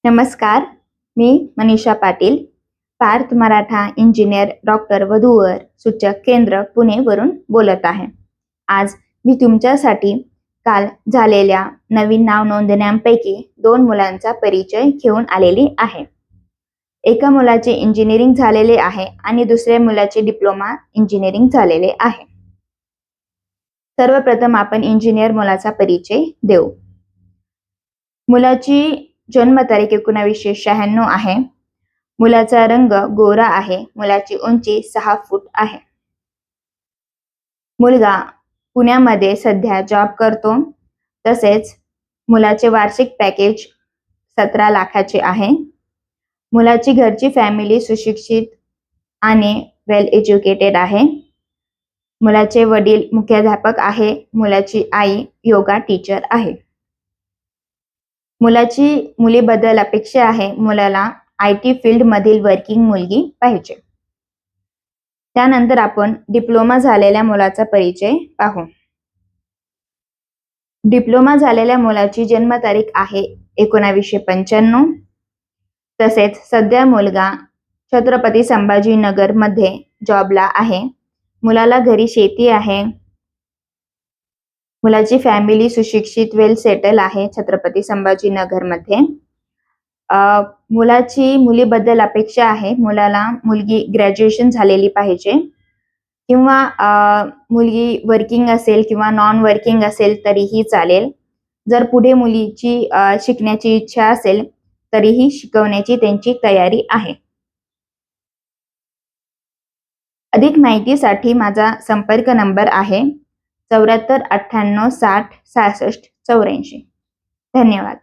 नमस्कार, मी Manisha Patil, Parth Maratha engineer doctor वधूवर सूचक केंद्र पुणे वरून बोलत आहे। आज मी तुमच्यासाठी काल झालेल्या नवीन नाव नोंदण्यांपैकी 2 मुलांचा परिचय घेऊन आलेली आहे। एका मुलाचे इंजिनिअरिंग झालेले आहे आणि दुसऱ्या मुलाचे डिप्लोमा इंजिनिअरिंग झालेले आहे। सर्वप्रथम आपण इंजिनियर मुलाचा परिचय देऊ। मुलाची जन्मतारीख 1996 आहे। मुलाचा रंग गोरा आहे। मुलाची उंची 6 फूट आहे। मुलगा पुण्यामध्ये सध्या जॉब करतो। तसेच मुलाचे वार्षिक पॅकेज 17 लाखाचे आहे। मुलाची घरची फॅमिली सुशिक्षित आणि वेल एज्युकेटेड आहे। मुलाचे वडील मुख्याध्यापक आहे। मुलाची आई योगा टीचर आहे। मुलाची मुलीबद्दल अपेक्षा आहे, मुलाला IT फील्ड मधील वर्किंग मुलगी पाहिजे। त्यानंतर आपण डिप्लोमा झालेल्या मुलाचा परिचय पाहू। डिप्लोमा झालेल्या मुलाची जन्मतारीख आहे 1995। तसेच सध्या मुलगा छत्रपती संभाजीनगर मध्ये जॉबला आहे। मुलाला घरी शेती आहे। मुलाची फॅमिली सुशिक्षित वेल सेटल आहे छत्रपती संभाजीनगर मध्ये। मुलाची मुलीबद्दल अपेक्षा आहे, मुलाला मुलगी ग्रॅज्युएशन झालेली पाहिजे किंवा मुलगी वर्किंग असेल किंवा नॉन वर्किंग असेल तरीही चालेल। जर पुढे मुलीची शिकण्याची इच्छा असेल तरीही शिकवण्याची त्यांची तयारी आहे। अधिक माहितीसाठी माझा संपर्क नंबर आहे 74 98 60 66 84। धन्यवाद।